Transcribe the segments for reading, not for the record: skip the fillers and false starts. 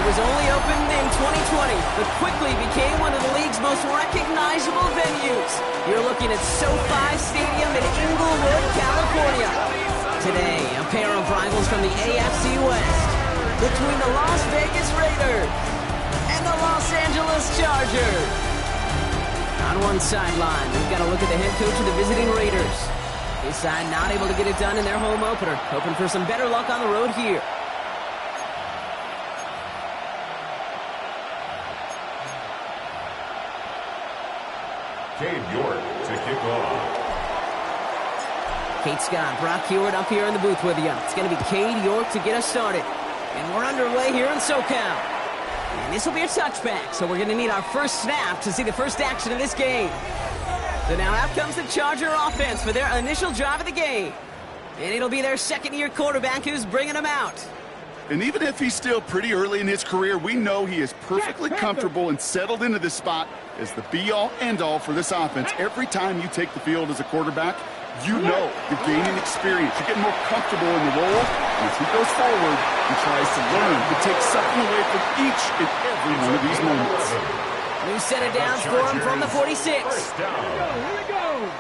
was only opened in 2020, but quickly became one of the league's most recognizable venues. You're looking at SoFi Stadium in Inglewood, California. Today, a pair of rivals from the AFC West between the Las Vegas Raiders and the Los Angeles Chargers. On one sideline, we've got a look at the head coach of the visiting Raiders. His side not able to get it done in their home opener, hoping for some better luck on the road here. Cade York to kick off. Kate Scott, Brock Hewitt up here in the booth with you. It's going to be Cade York to get us started. And we're underway here in SoCal. And this will be a touchback, so we're going to need our first snap to see the first action of this game. So now out comes the Charger offense for their initial drive of the game. And it'll be their second-year quarterback who's bringing them out. And even if he's still pretty early in his career, we know he is perfectly comfortable and settled into this spot as the be-all, end-all for this offense. Every time you take the field as a quarterback, you know you're gaining experience. You're getting more comfortable in the role. And as he goes forward, he tries to learn to take something away from each and every one of these moments. New set of downs for him from the 46. First down. Here we go.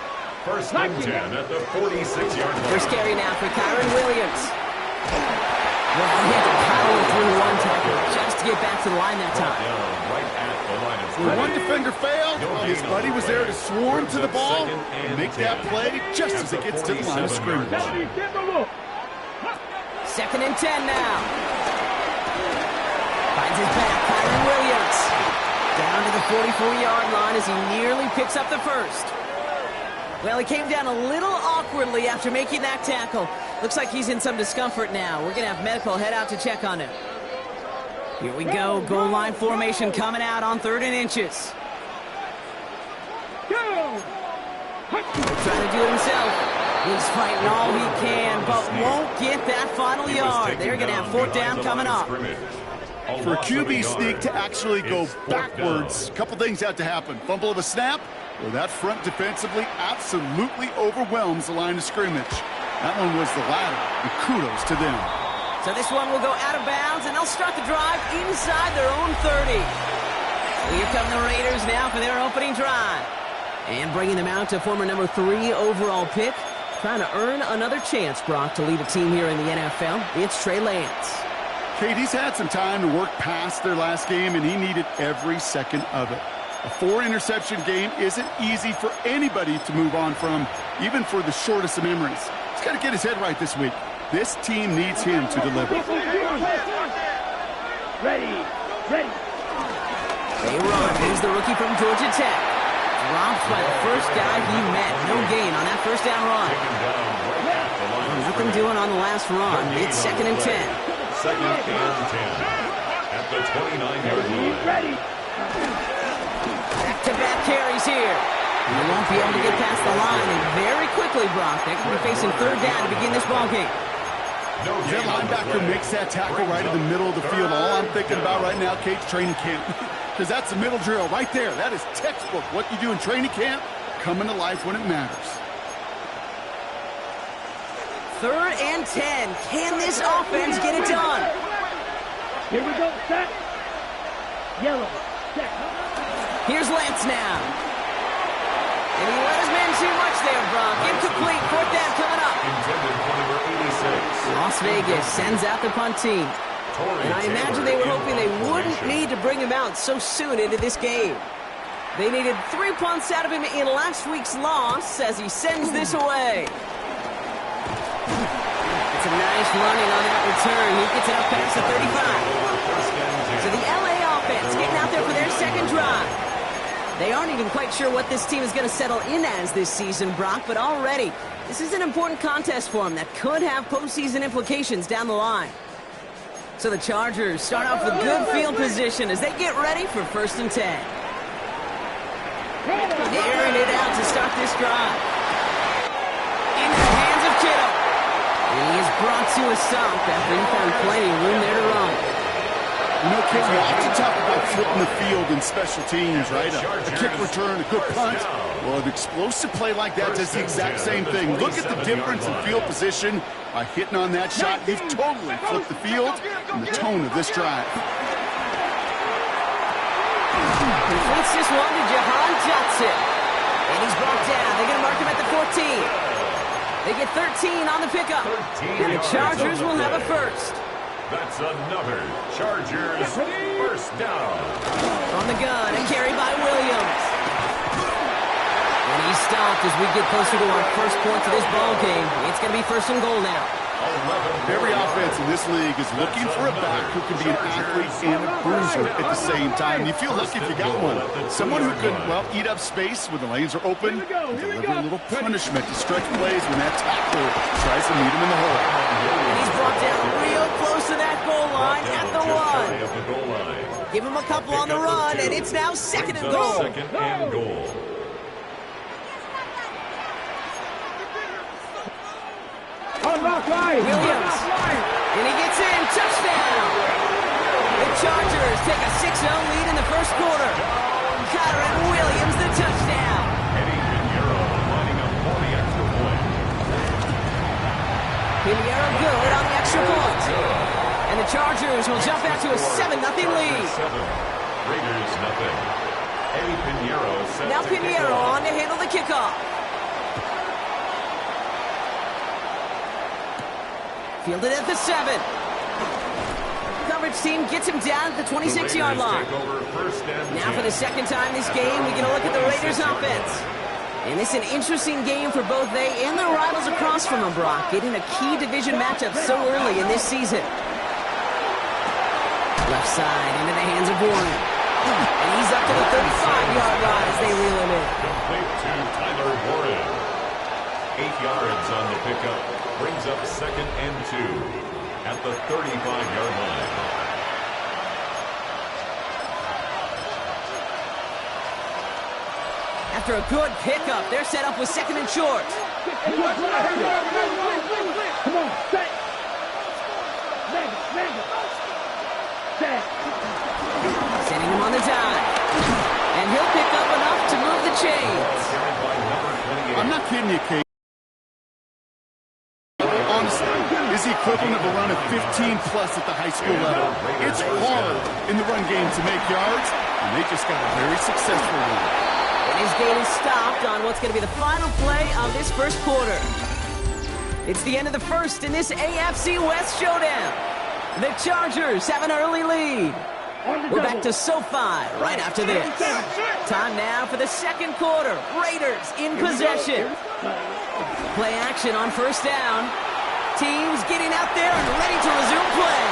First and 10 at the 46-yard line. First carry now for Kyron Williams. Well, he had to power through one tackle just to get back to the line that time. Right at the line of When one defender failed, his buddy was there to swarm to the ball and make that play just as it gets to the line of scrimmage. Second and 10 now. Finds his back, Kyron Williams. Down to the 44-yard line as he nearly picks up the first. Well, he came down a little awkwardly after making that tackle. Looks like he's in some discomfort now. We're going to have medical head out to check on him. Here we go. Goal line formation coming out on 3rd and inches. Trying to do it himself. He's fighting all he can, but won't get that final yard. They're going to have 4th down coming up. For a QB sneak to actually go backwards, a couple things have to happen. Fumble of a snap, or that front defensively absolutely overwhelms the line of scrimmage. That one was the latter, and kudos to them. So this one will go out of bounds, and they'll start the drive inside their own 30. Here come the Raiders now for their opening drive. And bringing them out to former number 3 overall pick. Trying to earn another chance, Brock, to lead a team here in the NFL. It's Trey Lance. Kate, he's had some time to work past their last game, and he needed every second of it. A 4-interception game isn't easy for anybody to move on from, even for the shortest of memories. He's got to get his head right this week. This team needs him to deliver. Ready. They run. He's the rookie from Georgia Tech. Dropped by the first guy he met. No gain on that first down run. Nothing doing on the last run. It's 2nd and 10. 2nd and 10 at the 29-yard line. Back-to-back carries here. They won't be able to get past the line, and very quickly, Brock, they could be facing 3rd down to begin this ballgame. That linebacker makes that tackle right in the middle of the field. All I'm thinking about right now, Kate's training camp, because that's the middle drill right there. That is textbook. What you do in training camp, coming to life when it matters. 3rd and 10. Can this offense get it done? Here we go, set. Yellow, set. Here's Lance now. And he let his man too much there, Brock. Incomplete. 4th down coming up. Intended for number 86. Las Vegas sends out the punt team. And I imagine they were hoping they wouldn't need to bring him out so soon into this game. They needed 3 punts out of him in last week's loss as he sends this away. It's a nice running on that return. He gets it up past the 35. So the LA offense getting out there for their second drive. They aren't even quite sure what this team is going to settle in as this season, Brock, but already this is an important contest for them that could have postseason implications down the line. So the Chargers start off with good field position as they get ready for 1st and 10. Airing it out to start this drive. Into the hands of Kittle. And he is brought to a stop after he found plenty of room there to run. You know, Kate, we often talk about flipping the field in special teams, right? A kick return, a good punt. Well, an explosive play like that does the exact same thing. Look at the difference in field position. By hitting on that shot, you've totally flipped the field and the tone of this drive. Completes this one to Jahan Johnson. And he's brought down. They're going to mark him at the 14. They get 13 on the pickup. And the Chargers will have a first. That's another Chargers first down. On the gun and carried by Williams. And he's stopped as we get closer to our first point to this ball game. It's going to be first and goal now. Every offense in this league is looking for a back who can be an athlete and a bruiser at the same time. You feel lucky if you got one. Someone who can, well, eat up space when the lanes are open and deliver a little punishment to stretch plays when that tackler tries to meet him in the hole. And he's brought down real close to that goal line at the 1. Give him a couple on the run, and it's now second and goal. Second and goal. Williams, and he gets in, touchdown! The Chargers take a 6-0 lead in the first quarter. Kyren Williams, the touchdown. Eddie Pinheiro lining up for the extra point. Pinheiro good on the extra point. And the Chargers will jump out to a 7-0 lead. 7. Raiders nothing. Eddie Pinheiro set Now to Pinheiro kick off. on to handle the kickoff. Fielded at the 7. Coverage team gets him down at the 26-yard line. Now for the second time this game, we get a look at the Raiders offense. And it's an interesting game for both they and their rivals across from them, Brock, getting a key division matchup so early in this season. Left side into the hands of Warren. And he's up to the 35-yard line as they reel him in. Complete to Tyler Warren. 8 yards on the pickup. Brings up second and 2 at the 35-yard line. After a good pickup, they're set up with second and short. Come on, set. Set. Sending him on the dive. And he'll pick up enough to move the chains. Carried by number 28. I'm not kidding you, Kate. Honestly, is the equivalent of a run of 15-plus at the high school level. It's hard in the run game to make yards, and they just got a very successful one. And his gain is stopped on what's going to be the final play of this first quarter. It's the end of the first in this AFC West showdown. The Chargers have an early lead. We're back to SoFi right after this. Time now for the second quarter. Raiders in possession. Play action on first down. Teams getting out there and ready to resume play.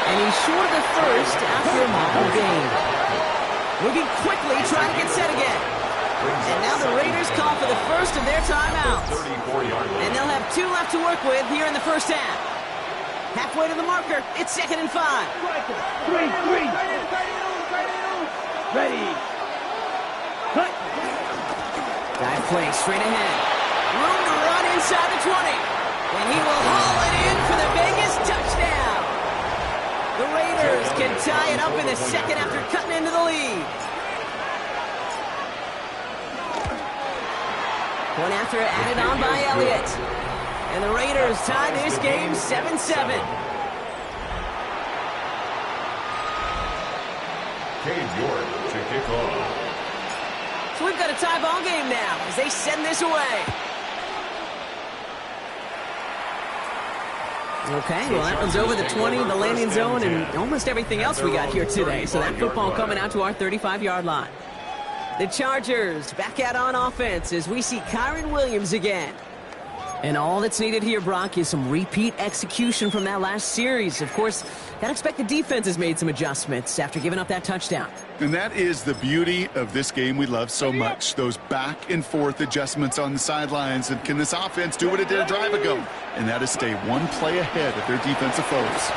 And he's short of the first after a mobile game. Moving quickly, trying to get set again. And now the Raiders call for the first of their timeouts. 34-yard line. And they'll have 2 left to work with here in the first half. Halfway to the marker, it's 2nd and 5. 3. Ready. Cut. Dive play straight ahead. Room to run inside the 20. And he will haul it in for the Vegas touchdown. The Raiders can tie it up in the second after cutting into the lead. One after added on by Elliott. And the Raiders tie this game 7-7. Cade York to kick off. So we've got a tie ball game now as they send this away. Okay, well that one's over the 20, the landing zone, and almost everything else we got here today. So that football coming out to our 35-yard line. The Chargers back out on offense as we see Kyren Williams again. And all that's needed here, Brock, is some repeat execution from that last series. Of course, gotta expect the defense has made some adjustments after giving up that touchdown. And that is the beauty of this game we love so much. Those back and forth adjustments on the sidelines. And can this offense do what it did a drive ago? And that is stay one play ahead of their defensive foes.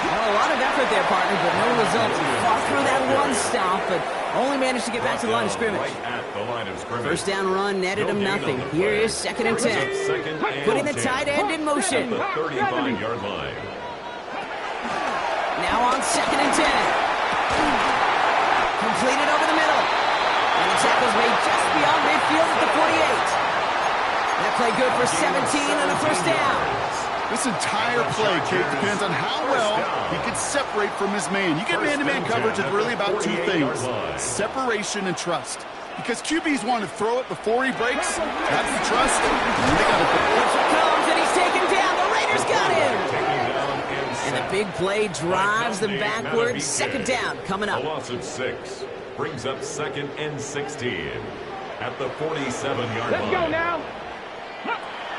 Well, a lot of effort there, partner, but no results. He fought through that one stop, but only managed to get back to the line of scrimmage. Right at the line of scrimmage. First down run netted him nothing. Here is 2nd and 10. Second and Putting the 10. tight end in motion. At the 35-yard line. Now on 2nd and 10. Completed over the middle. And the tackle's made just beyond midfield at the 48. That play good for 17 and a first down. This entire play, Kate, depends on how well he can separate from his man. You get man-to-man coverage, it's really about two things, separation and trust. Because QBs want to throw it before he breaks. That's the trust. And they got to Pressure comes, and he's taken down. The Raiders got him. And the big play drives them backwards. Second down coming up. A loss of 6 brings up 2nd and 16 at the 47-yard line. Let's go now.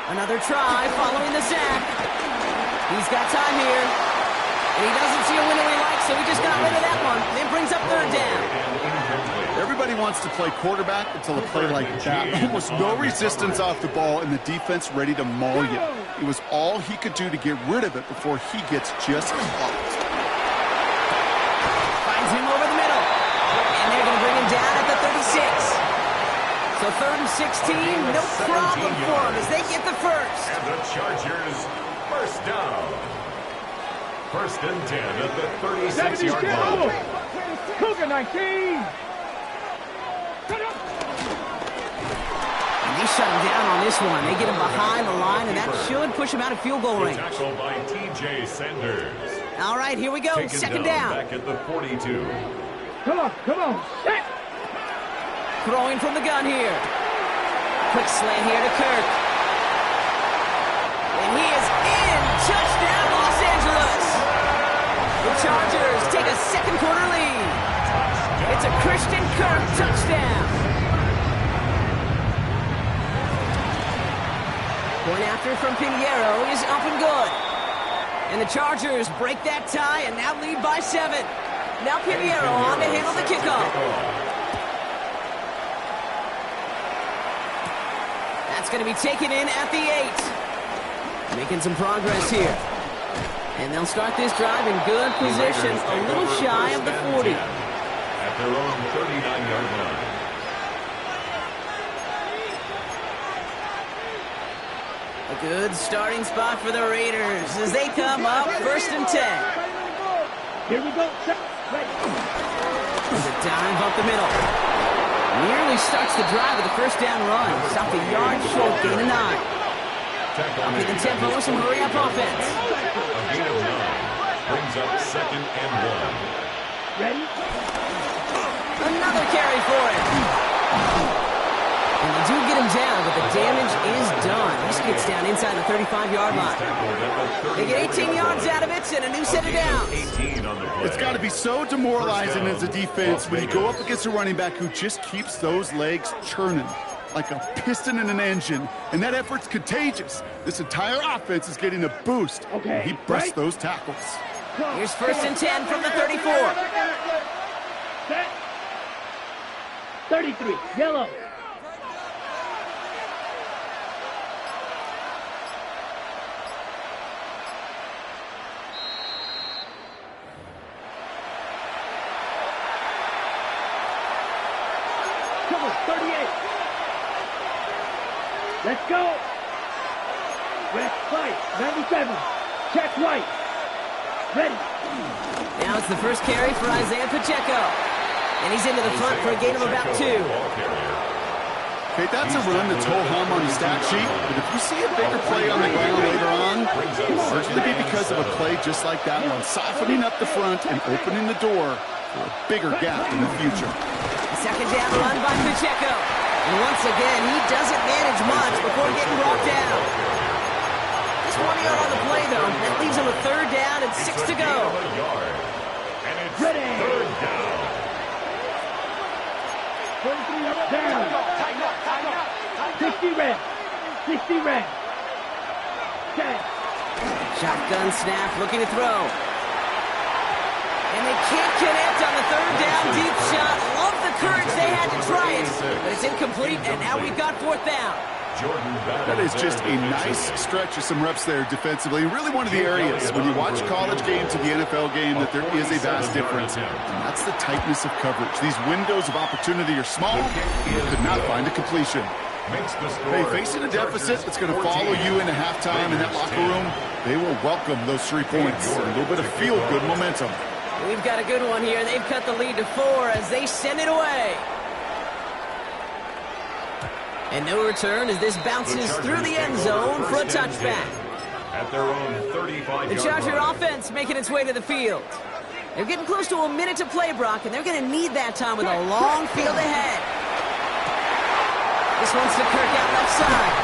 Another try following the sack. He's got time here. And he doesn't see a winner he likes, so he just got rid of that one. Then brings up third down. Everybody wants to play quarterback until a play like that. Almost no resistance off the ball and the defense ready to maul you. It was all he could do to get rid of it before he gets just clocked. Finds him over the middle. And they're going to bring him down at the 36. So 3rd and 16, no problem for them as they get the first. And the Chargers first down. 1st and 10 at the 36-yard line. Cougar 19. And they shut him down on this one. They get him behind the line, and that should push him out of field goal range. Tackled by T.J. Sanders. All right, here we go. Taken Second down. Back at the 42. Come on, come on. Set. Throwing from the gun here. Quick slant here to Kirk. And he is in. Touchdown, Los Angeles. The Chargers take a second quarter lead. It's a Christian Kirk touchdown. Point after from Pinheiro is up and good. And the Chargers break that tie and now lead by 7. Now Pinheiro on to handle the kickoff. That's going to be taken in at the 8. Making some progress here. And they'll start this drive in good position, a little shy of the 40. At their own 39-yard line. A good starting spot for the Raiders as they come up 1st and 10. Here we go. Set. Right. There's a dive up the middle. Nearly starts the drive with a first down run. Stopped a yard short, gain of 9. Upping the tempo with some hurry-up offense. A gain of 9 brings up 2nd and 1. Ready? Another carry for him. And they do get him down, but the damage is done. This gets down inside the 35-yard line. They get 18 yards out of it and a new set of downs. 18 on the play. It's got to be so demoralizing as a defense when you go up against a running back who just keeps those legs churning like a piston in an engine, and that effort's contagious. This entire offense is getting a boost. Okay, He busts right. those tackles. Here's 1st and 10 from the 34. Set. 33. Yellow. Come on, 38. Let's go. Red fight. 97. Check right. Ready. Now it's the first carry for Isaiah Pacheco. And he's into the front for a gain of about 2. Okay, that's a run that's ho-hum on the stat sheet, but if you see a bigger play on the ground later on, it'll largely be because of a play just like that one, softening up the front and opening the door for a bigger gap in the future. Second down run by Pacheco. And once again, he doesn't manage much before getting brought down. Just 1 yard on the play, though. That leaves him a 3rd down and 6 to go. And it's Ready. 3rd down. 43 up, down. 60 red. 60 red. 10. Shotgun snap, looking to throw. And they can't connect on the 3rd down deep shot. Love the courage they had to try it, but it's incomplete, and now we've got 4th down. That is just a nice stretch of some reps there defensively. Really one of the areas when you watch college game to the NFL game that there is a vast difference. And that's the tightness of coverage. These windows of opportunity are small. You could not find a completion. Hey, facing a deficit that's going to follow you into halftime in that locker room, they will welcome those 3 points. A little bit of feel-good momentum. We've got a good one here. They've cut the lead to 4 as they send it away. And no return as this bounces through the end zone for a touchback. at their own 35-yard The Charger line. offense making its way to the field. They're getting close to a minute to play, Brock, and they're going to need that time with a long field ahead. This one's to Kirk out left side.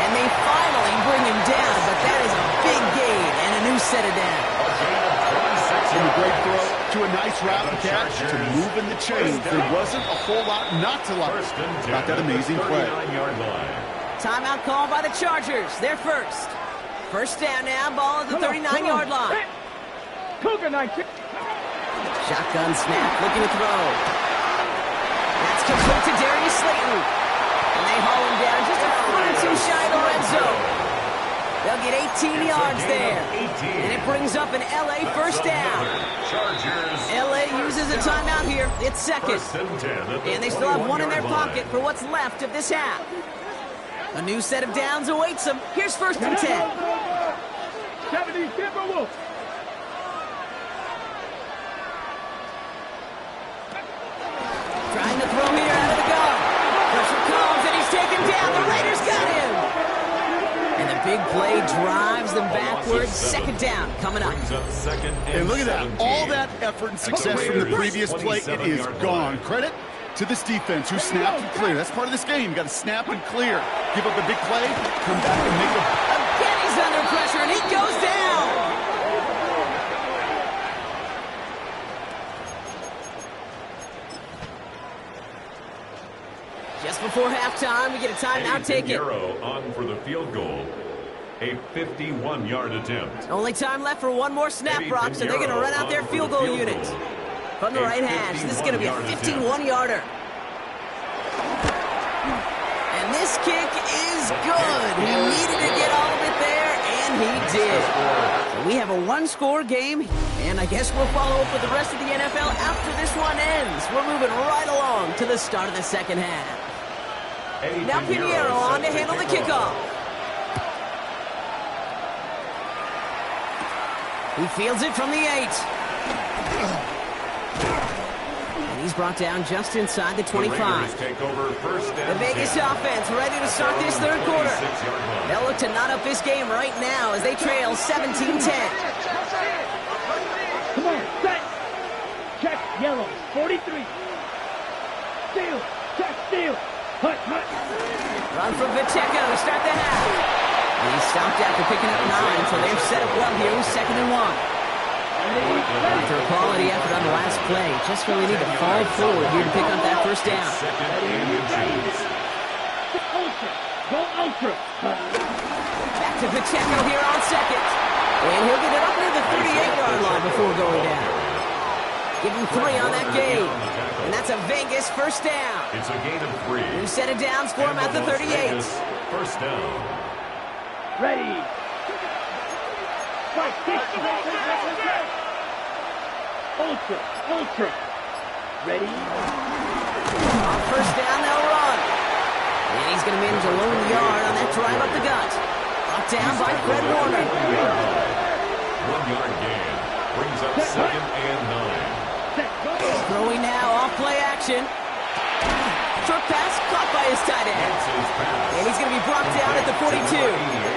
And they finally bring him down, but that is a big gain and a new set of downs. From a great throw to a nice route and catch to moving the chains. There wasn't a whole lot not to like about that amazing play. Timeout called by the Chargers. They're first. First down now, ball at the 39-yard line. Cougar 19. Shotgun snap, looking to throw. That's complete to Darius Slayton. And they haul him down just a foot or two shy of the red zone. They'll get 18 yards there. And it brings up an LA first down. LA uses a timeout here. It's second. And they still have one in their pocket for what's left of this half. A new set of downs awaits them. Here's first and 10. 70 Timberwolves. Trying to throw here out of the gun. Pressure comes and he's taken down. The Raiders got him. And the big play drives them backwards. Second down coming up. And look at that. All that effort and success from the previous play, it is gone. Credit to this defense who snapped and cleared. That's part of this game. You got to snap and clear. Give up a big play, come back and make a... Again, he's under pressure and he goes down. Just before halftime, we get a timeout taken. On for the field goal. A 51-yard attempt. Only time left for one more snap, Brock, so they're going to run out their field goal unit. From the right hash, this is going to be a 51-yarder. And this kick is good. He needed to get all of it there, and he did. So we have a one-score game, and I guess we'll follow up with the rest of the NFL after this one ends. We're moving right along to the start of the second half. Now Pinheiro on to handle the kickoff. He fields it from the 8. And he's brought down just inside the 25. The Vegas offense ready to start this third quarter. They'll look to knot up this game right now as they trail 17-10. Come on, set. Check yellow, 43. Steal, check steal. Hut, hut. Run from Pacheco to start the half. And he stopped after picking up 9, so they've set up well here with 2nd and 1. After a quality effort on the last play, just really need to fall forward here to pick up that first down. Ultra, go ultra. Back to Pacheco here on 2nd. And he'll get it up near the 38-yard line before going down. Give him 3 on that game. And that's a Vegas first down. It's a gain of 3. New set of downs for him at the 38. First down. Ready. Fight, ultra, ultra. Ready. On first down, they'll run. And he's going to manage a lone yard on that drive up the gut. Brought down by Fred Warner. 1-yard gain. Brings up 2nd and 9. Throwing now, off play action. Short pass caught by his tight end. And he's going to be brought down at the 42.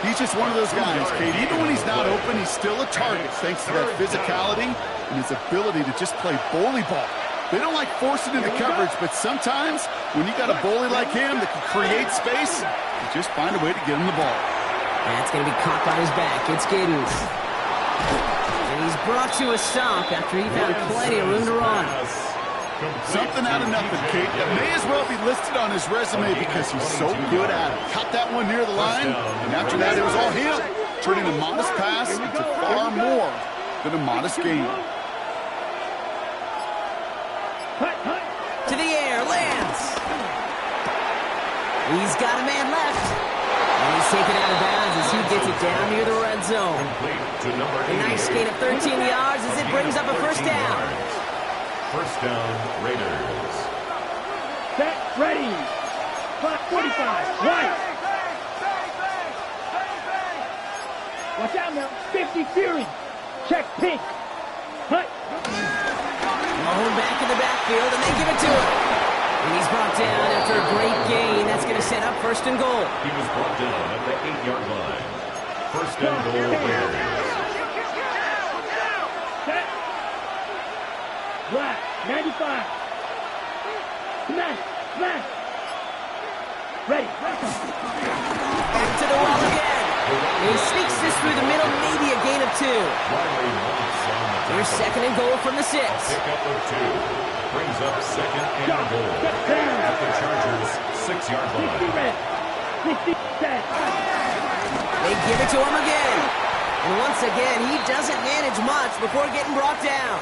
He's just one of those guys, Kate. Even when he's not open, he's still a target thanks to that physicality and his ability to just play bully ball. They don't like forcing into coverage, but sometimes when you got a bully like him that can create space, you just find a way to get him the ball. That's going to be caught on his back. It's Giddens. And he's brought to a stop after he found plenty of room to run. Something out of nothing, Kate. It may as well be listed on his resume because he's so good at it. Caught that one near the line, and after that it was all him, turning a modest pass into far more than a modest game. To the air, lands. He's got a man left. And he's taken out of bounds as he gets it down near the red zone. A nice gain of 13 yards as it brings up a first down. First down, Raiders. Set, ready. 45, right. Watch out now. 50 Fury. Check pink. Hut. Mahomes back in the backfield, and they give it to him. And he's brought down after a great gain. That's going to set up 1st and goal. He was brought down at the 8-yard line. First and goal, Bears. Set. Black, 95. Smash, smash. Ready. Back to the wall again. He sneaks this through the middle, maybe a gain of 2. Riley Moss on the tackle. Here's second and goal from the 6. Pickup of 2. Brings up second and goal at the Chargers' 6-yard 60 line. red. 60 set. They give it to him again. And once again, he doesn't manage much before getting brought down.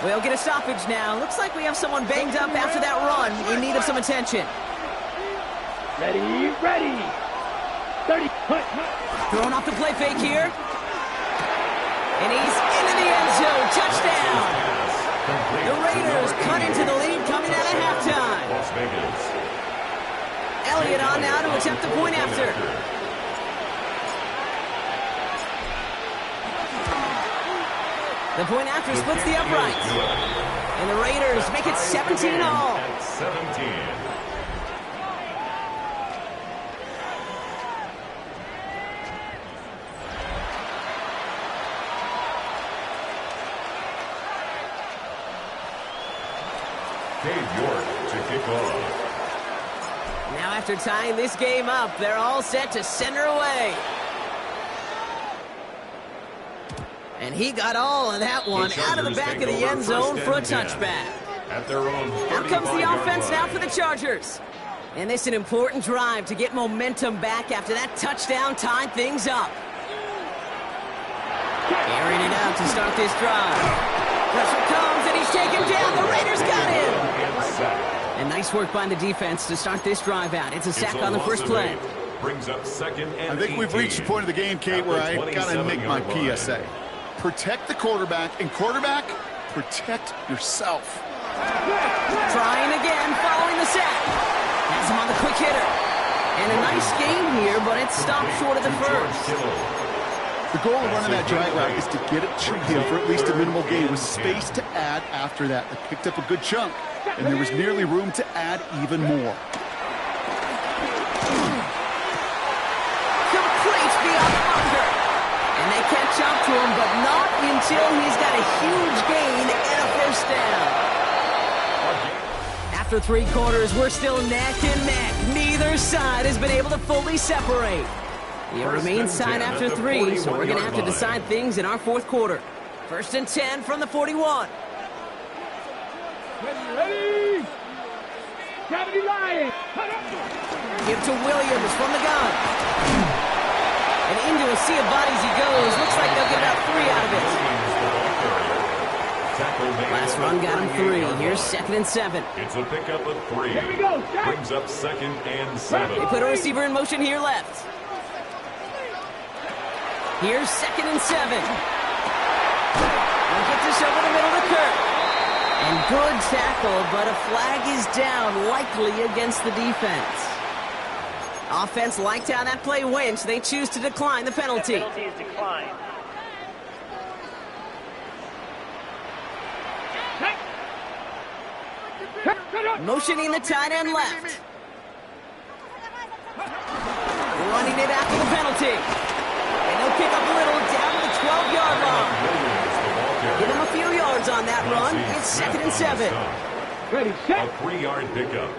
We'll get a stoppage now. Looks like we have someone banged up after that run in need of some attention. Ready, ready. 30, hut, hut. Throwing off the play fake here. And he's into the end zone. Touchdown. The Raiders cut into the lead coming out of halftime. Las Vegas. Elliott on now to attempt the point after. The point after splits the uprights. And the Raiders make it 17 all. At 17. Dave York to kick off. Now after tying this game up, they're all set to center away. And he got all of that one out of the back of the end zone for a touchback. At their own Out comes the 35-yard offense now line. for the Chargers. And this is an important drive to get momentum back after that touchdown tied things up. Airing it out to start this drive. Pressure comes and he's taken down. The Raiders got him. And nice work by the defense to start this drive out. It's a sack on the first play. Brings up second and I think we've 18. reached the point of the game, Kate, where I gotta make my PSA. Protect the quarterback, and quarterback, protect yourself. Trying again following the sack. Has him on the quick hitter. And a nice game here, but it stopped short of the first. The goal of running that drag route is to get it to him for at least a minimal gain with space to add after that. They picked up a good chunk, and there was nearly room to add even more. Complete beyond Bunker. And they catch up to him, but not until he's got a huge gain and a first down. After 3 quarters, we're still neck and neck. Neither side has been able to fully separate. It remains tied after 3, so we're going to have to decide things in our 4th quarter. First and 10 from the 41. Ready. Gravity line. Give to Williams from the gun. And into a sea of bodies he goes. Looks like they'll get about 3 out of it. Last run got him 3. Here's second and 7. It's a pickup of 3. Here we go. Brings up second and 7. They put a receiver in motion here left. Here's second and 7. We'll get this over the middle to Kirk. And good tackle, but a flag is down, likely against the defense. Offense liked how that play went, so they choose to decline the penalty. Penalty is declined. Motioning the tight end left. Running it after the penalty. And he'll pick up a little down to the 12-yard line. Give him a few yards on that run. It's second and 7. Ready, A set. 3-yard pickup.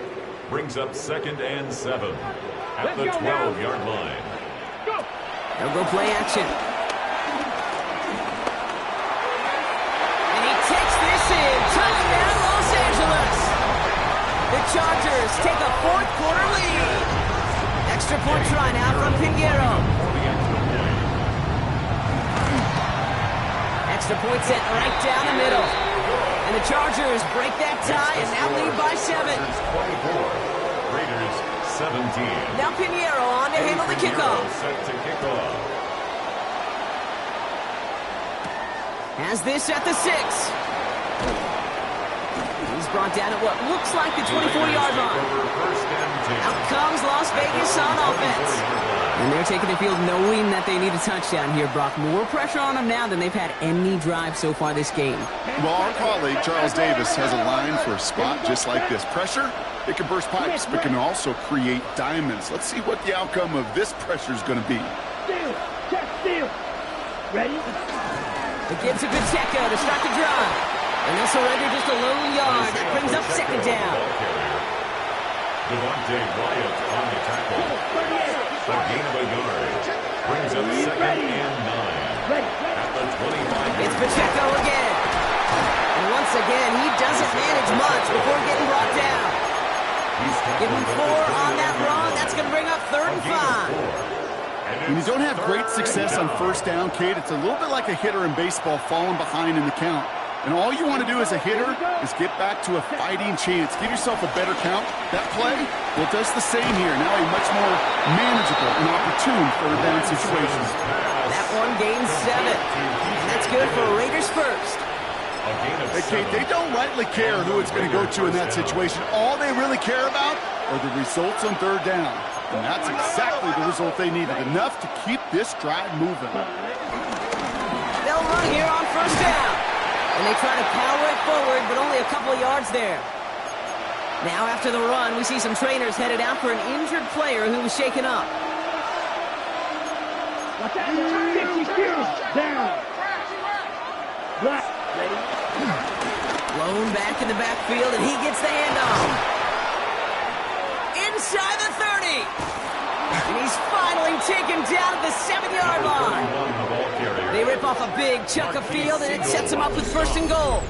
Brings up second and 7. At the Let's go now. 12-yard line. Go. They'll go play action. And he takes this in. Touchdown, Los Angeles. The Chargers take a 4th quarter lead. Extra point try now from Pinheiro. Extra point set right down the middle. And the Chargers break that tie and now lead by 7. 24. Raiders 17. Now Pinheiro on to handle the kickoff. Set to kick off. Has this at the 6. He's brought down at what looks like the 24-yard line. Over first and 10. Out comes Las Vegas on offense. And they're taking the field knowing that they need a touchdown here, Brock. More pressure on them now than they've had any drive so far this game. Well, our colleague, Charles Davis, has a line for a spot just like this. Pressure, It can burst pipes, but can also create diamonds. Let's see what the outcome of this pressure is going to be. Steal. Check steal. Ready? It gives to Pacheco to start the drive. And they'll surrender just a lone yard. That brings up second down. Devontae Wyatt on the tackle. A gain of a yard. Brings up second and 9. At the 25. It's Pacheco again. And once again, he doesn't manage much before getting brought down. Give him 4 on that run. That's going to bring up 3rd and 5. When you don't have great success on first down, Kate, it's a little bit like a hitter in baseball falling behind in the count. And all you want to do as a hitter is get back to a fighting chance. Give yourself a better count. That play, well, does the same here. Now a much more manageable and opportune third down situation. That one gains 7. And that's good for Raiders first. Hey, Kate, they don't rightly care who it's going to go to in that situation. All they really care about are the results on third down. And that's exactly the result they needed. Enough to keep this drive moving. They'll run here on first down. And they try to power it forward, but only a couple of yards there. Now after the run, we see some trainers headed out for an injured player who was shaken up. Watch out. 50 steals. Down. Black. Ready? Blown back in the backfield, and he gets the handoff. Inside the 30. And he's finally taken down at the 7-yard line. They rip off a big chunk of field, and it sets him up with 1st and goal.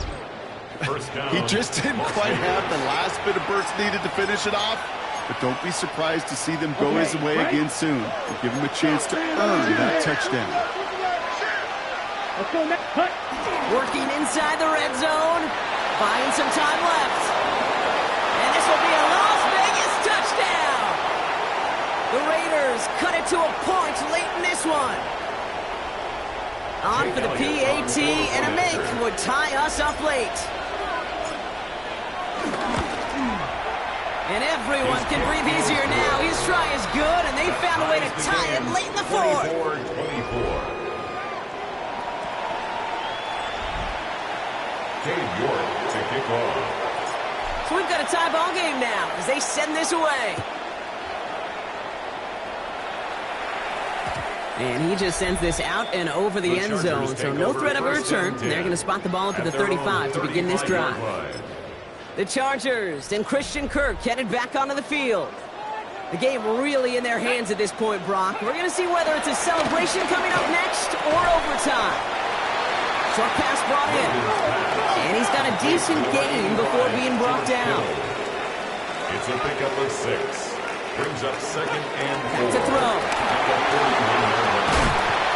He just didn't quite have the last bit of burst needed to finish it off. But don't be surprised to see them go his way again soon. And give him a chance to earn that touchdown. Let's go next. Cut. Working inside the red zone. Buying some time left. And this will be a Las Vegas touchdown. The Raiders cut it to a point late in this one. On for the PAT, and a make would tie us up late. And everyone can breathe easier now. His try is good, and they found a way to tie it late in the 4th. 24. Cade York to kick off. So we've got a tie ball game now as they send this away. And he just sends this out and over the end zone, so no threat of a return. They're going to spot the ball up at the 35 to begin this drive. The Chargers and Christian Kirk headed back onto the field. The game really in their hands at this point, Brock. We're going to see whether it's a celebration coming up next or overtime. Short pass brought in. And he's got a decent gain before being brought down. It's a pickup of 6. Brings up 2nd and 4. To throw.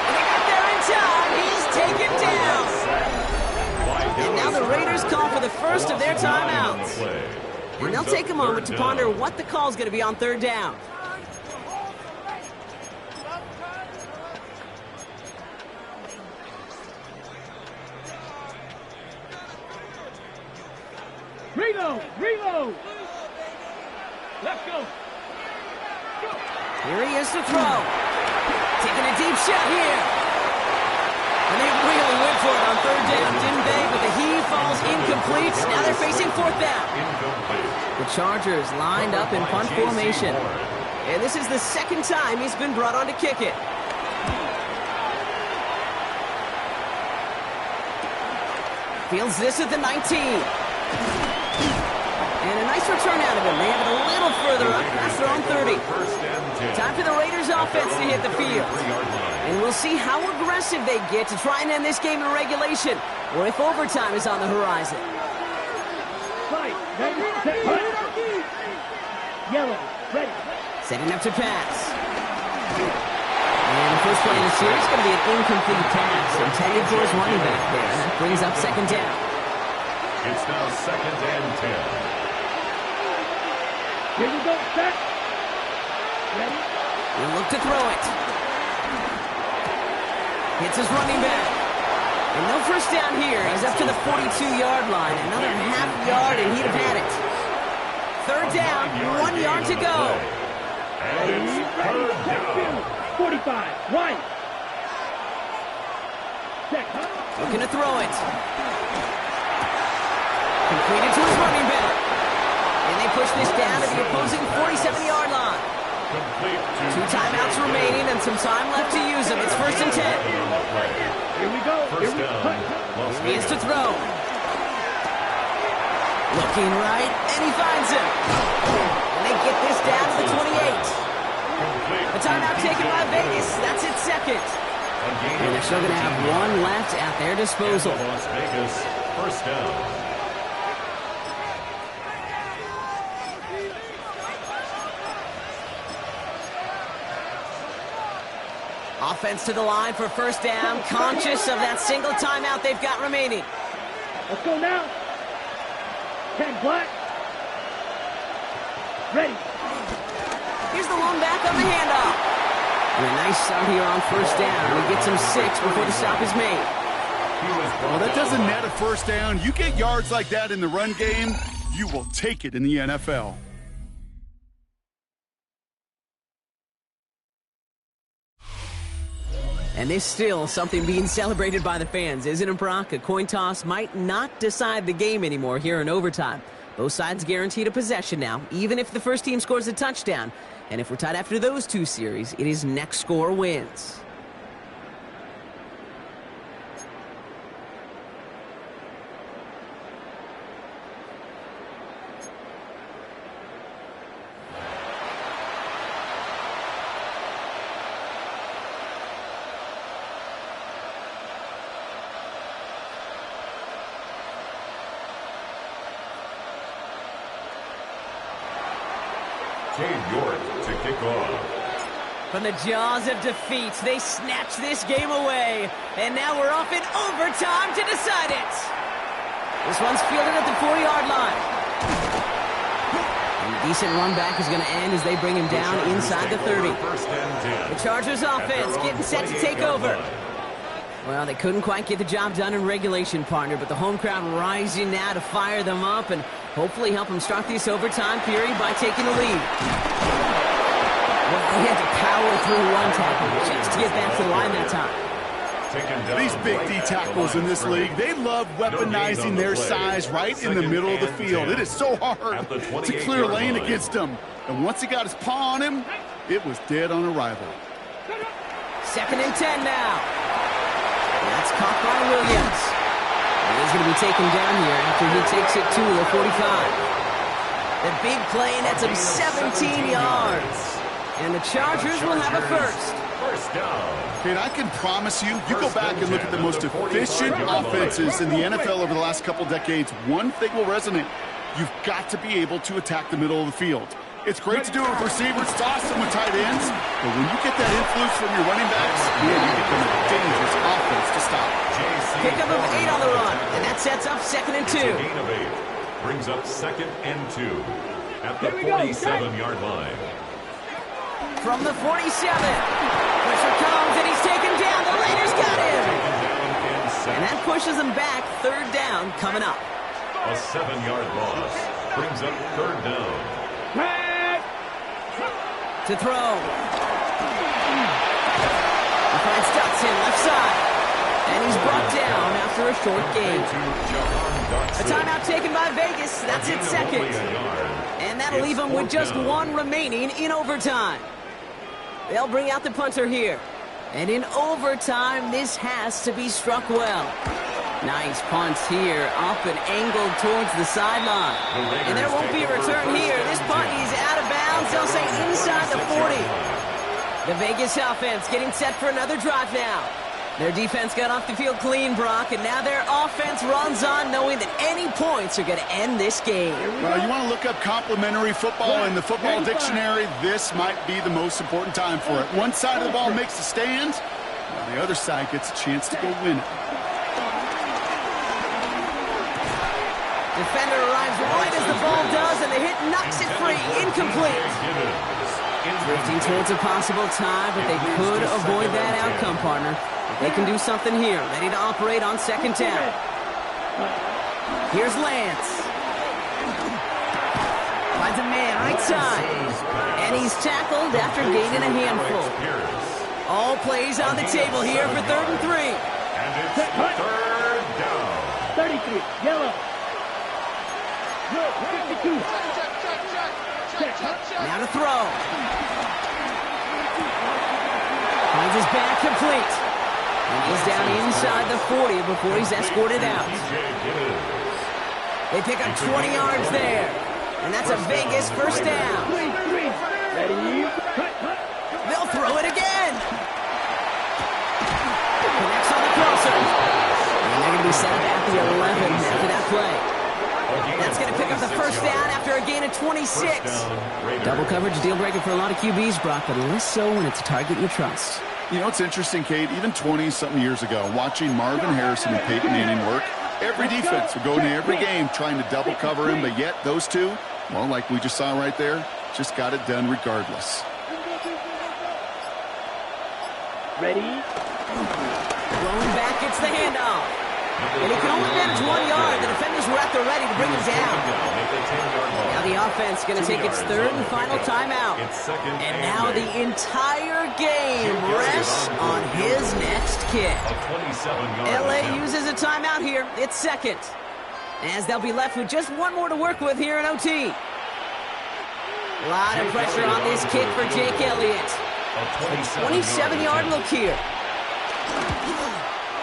And they got there in time. He's taken down. And now the Raiders call for the first of their timeouts. And they'll take a moment to ponder what the call is going to be on 3rd down. Reload. Let's go. Here he is to throw. Taking a deep shot here. And they really went for it on 3rd down, didn't they? But the heave falls incomplete. Now they're facing 4th down. The Chargers lined up in punt formation. And this is the 2nd time he's been brought on to kick it. Fields this at the 19. And a nice return out of him. They have it a little further up past their own 30. Time for the Raiders offense to hit the field. And we'll see how aggressive they get to try and end this game in regulation, or if overtime is on the horizon. Yellow, ready. Setting up to pass. And the first play in the series is going to be an incomplete pass intended for his running back there. That brings up 2nd down. It's now 2nd and 10. Here we go, set. Ready? He'll look to throw it. Hits his running back. And no first down here. He's up to the 42-yard line. Another half yard, and he'd have had it. 3rd down, 1 yard to go. Ready, check 2. 45, right. Check, Looking to throw it. Completed to his running back. And they they push this down to the opposing 47-yard line. 2 timeouts remaining and some time left to use them. It's 1st and 10. Here we go. First down. He is to throw. Looking right, and he finds him. And they get this down to the 28. A timeout taken by Vegas. That's its 2nd. And they're still going to have 1 left at their disposal. Las Vegas, first down. Offense to the line for 1st down, conscious of that single timeout they've got remaining. Let's go now. 10 black. Ready. Here's the lone back on the handoff. And a nice start here on 1st down. He gets him 6 before the stop is made. Well, that doesn't net a 1st down. You get yards like that in the run game, you will take it in the NFL. And there's still something being celebrated by the fans, isn't it, Brock? A coin toss might not decide the game anymore here in overtime. Both sides guaranteed a possession now, even if the first team scores a touchdown. And if we're tied after those 2 series, it is next score wins. Cade York to kick off. From the jaws of defeat, they snatch this game away. And now we're off in overtime to decide it. This one's fielded at the 4-yard line. And a decent run back is going to end as they bring him down inside the 30. The Chargers offense getting set to take over. Well, they couldn't quite get the job done in regulation, partner, but the home crowd rising now to fire them up and hopefully help them start this overtime period by taking the lead. Well, they had to power through 1 tackle just to get back to the line that time. These big D tackles in this league, they love weaponizing their size right in the middle of the field. It is so hard to clear lane against them. And once he got his paw on him, it was dead on arrival. 2nd and 10 now. That's caught by Williams. And he's going to be taken down here after he takes it to the 45. The big play nets him 17 yards. And the Chargers will have a first. First down. Kate, I can promise you, you go back and look at the most efficient offenses in the NFL over the last couple decades, one thing will resonate. You've got to be able to attack the middle of the field. It's great to do it with receivers, it's awesome with tight ends, but when you get that influence from your running backs, man, you become a dangerous offense to stop. Pickup of 8 on the run, and that sets up 2nd and 2. Gain of 8 brings up 2nd and 2 at the 47-yard line. From the 47, pressure comes and he's taken down. The Raiders got him, and that pushes him back. 3rd down coming up. A 7-yard loss brings up 3rd down. To throw. He finds Dotson left side. And he's brought down after a short gain. A timeout taken by Vegas. That's its 2nd. And that'll leave him with just 1 remaining in overtime. They'll bring out the punter here. And in overtime, this has to be struck well. Nice punt here, up and angled towards the sideline. And there won't be a return here. This punt is out of bounds. They'll say inside the 40. The Vegas offense getting set for another drive now. Their defense got off the field clean, Brock, and now their offense runs on knowing that any points are going to end this game. Well, you want to look up complimentary football in the football dictionary, this might be the most important time for it. One side of the ball makes a stand, while the other side gets a chance to go win it. Defender arrives right as the ball does, and the hit knocks it free. Incomplete. Drifting towards a possible tie, but they could avoid that outcome, partner. They can do something here. Ready to operate on 2nd down. Here's Lance. Finds a man right side. And he's tackled after gaining a handful. All plays on the table here for 3rd and 3. And it's 3rd down. 33, yellow. 52. Now to throw. Finds his back complete. And he's down inside the 40 before he's escorted out. They pick up 20 yards there. And that's a Vegas first down. Ready? They'll throw it again. Connects on the crosser. And they're going to be set up at the 11 after that play. That's going to pick up the first down after a gain of 26. Double coverage deal breaker for a lot of QBs, Brock, but less so when it's a target you trust. You know, it's interesting, Kate, even 20-something years ago, watching Marvin Harrison and Peyton Manning work, every defense would go into every game trying to double cover him, but yet those two, well, like we just saw right there, just got it done regardless. Ready? Thrown back, it's the handoff. And he can only manage 1 yard. The defenders were at the ready to bring him down. Now the offense going to take its third and final timeout. And now the entire game rests on his next kick. LA uses a timeout here. It's second, as they'll be left with just one more to work with here in OT. A lot of pressure on this kick for Jake Elliott. A 27-yard look here.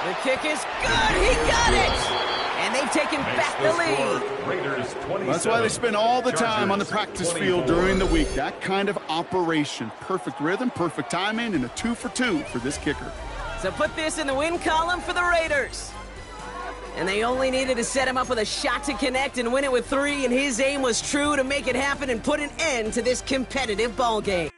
The kick is good. He got it. And they've taken back the lead. That's why they spend all the time on the practice field during the week. That kind of operation. Perfect rhythm, perfect timing, and a 2-for-2 for this kicker. So put this in the win column for the Raiders. And they only needed to set him up with a shot to connect and win it with 3, and his aim was true to make it happen and put an end to this competitive ball game.